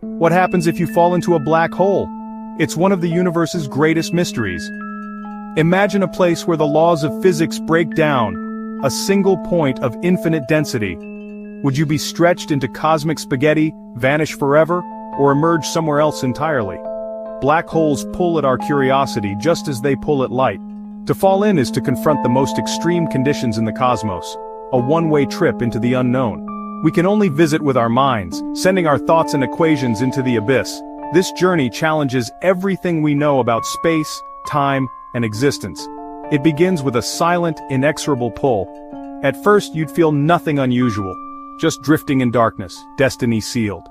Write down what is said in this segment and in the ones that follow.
What happens if you fall into a black hole? It's one of the universe's greatest mysteries. Imagine a place where the laws of physics break down, a single point of infinite density. Would you be stretched into cosmic spaghetti, vanish forever, or emerge somewhere else entirely? Black holes pull at our curiosity just as they pull at light. To fall in is to confront the most extreme conditions in the cosmos, a one-way trip into the unknown. We can only visit with our minds, sending our thoughts and equations into the abyss. This journey challenges everything we know about space, time, and existence. It begins with a silent, inexorable pull. At first you'd feel nothing unusual, just drifting in darkness, destiny sealed.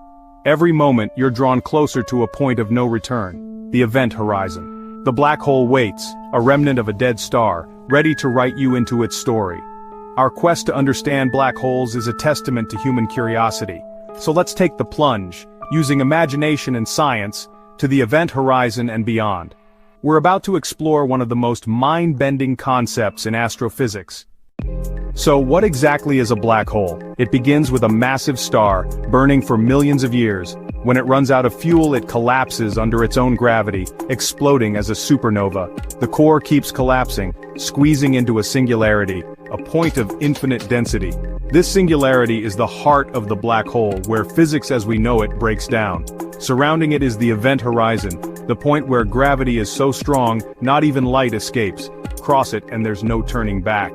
Every moment you're drawn closer to a point of no return, the event horizon. The black hole waits, a remnant of a dead star, ready to write you into its story. Our quest to understand black holes is a testament to human curiosity. So let's take the plunge, using imagination and science, to the event horizon and beyond. We're about to explore one of the most mind-bending concepts in astrophysics. So what exactly is a black hole? It begins with a massive star, burning for millions of years. When it runs out of fuel, it collapses under its own gravity, exploding as a supernova. The core keeps collapsing, squeezing into a singularity, a point of infinite density. This singularity is the heart of the black hole, where physics as we know it breaks down. Surrounding it is the event horizon, the point where gravity is so strong, not even light escapes. Cross it and there's no turning back.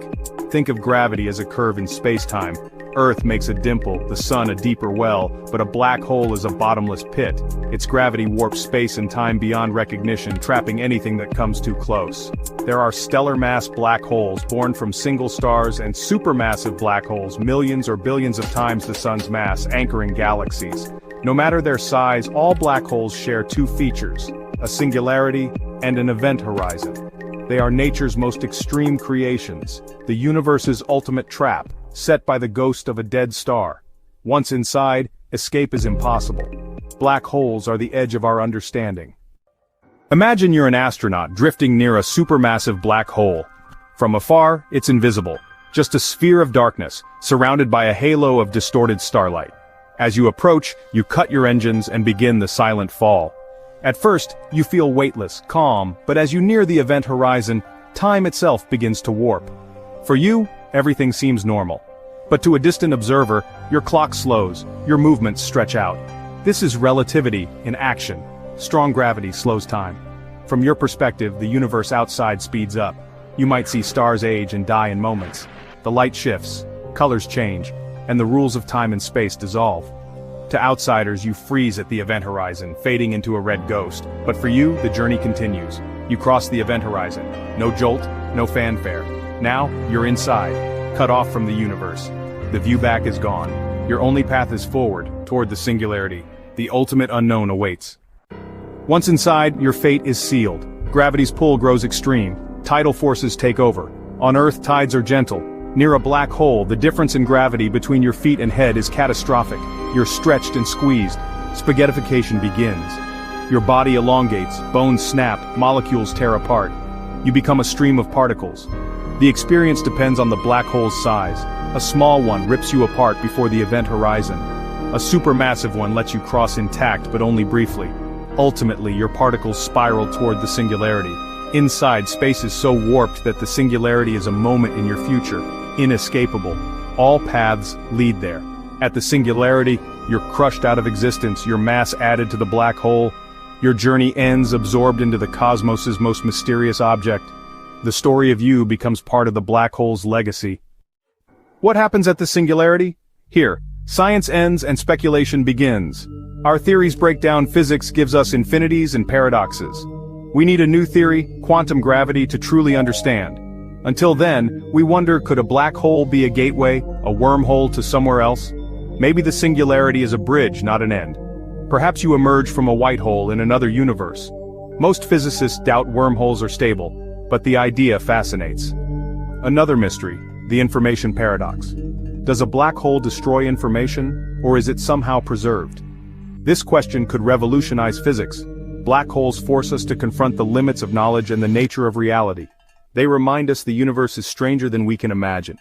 Think of gravity as a curve in space-time. Earth makes a dimple, the sun a deeper well, but a black hole is a bottomless pit. Its gravity warps space and time beyond recognition, trapping anything that comes too close. There are stellar mass black holes born from single stars and supermassive black holes millions or billions of times the sun's mass, anchoring galaxies. No matter their size, all black holes share two features, a singularity and an event horizon. They are nature's most extreme creations, the universe's ultimate trap, set by the ghost of a dead star. Once inside, escape is impossible. Black holes are the edge of our understanding. Imagine you're an astronaut drifting near a supermassive black hole. From afar, it's invisible, just a sphere of darkness, surrounded by a halo of distorted starlight. As you approach, you cut your engines and begin the silent fall. At first, you feel weightless, calm, but as you near the event horizon, time itself begins to warp. For you, everything seems normal. But to a distant observer, your clock slows, your movements stretch out. This is relativity in action. Strong gravity slows time. From your perspective, the universe outside speeds up. You might see stars age and die in moments. The light shifts, colors change, and the rules of time and space dissolve. To outsiders, you freeze at the event horizon, fading into a red ghost. But for you, the journey continues. You cross the event horizon. No jolt, no fanfare. Now, you're inside, cut off from the universe. The view back is gone. Your only path is forward, toward the singularity. The ultimate unknown awaits. Once inside, your fate is sealed. Gravity's pull grows extreme. Tidal forces take over. On Earth, tides are gentle. Near a black hole, the difference in gravity between your feet and head is catastrophic. You're stretched and squeezed. Spaghettification begins. Your body elongates, bones snap, molecules tear apart. You become a stream of particles. The experience depends on the black hole's size. A small one rips you apart before the event horizon. A supermassive one lets you cross intact but only briefly. Ultimately, your particles spiral toward the singularity. Inside, space is so warped that the singularity is a moment in your future, inescapable. All paths lead there. At the singularity, you're crushed out of existence, your mass added to the black hole. Your journey ends absorbed into the cosmos's most mysterious object. The story of you becomes part of the black hole's legacy. What happens at the singularity? Here, science ends and speculation begins. Our theories break down physics, gives us infinities and paradoxes. We need a new theory, quantum gravity, to truly understand. Until then, we wonder, could a black hole be a gateway, a wormhole to somewhere else? Maybe the singularity is a bridge, not an end. Perhaps you emerge from a white hole in another universe. Most physicists doubt wormholes are stable, but the idea fascinates. Another mystery, the information paradox. Does a black hole destroy information, or is it somehow preserved? This question could revolutionize physics. Black holes force us to confront the limits of knowledge and the nature of reality. They remind us the universe is stranger than we can imagine.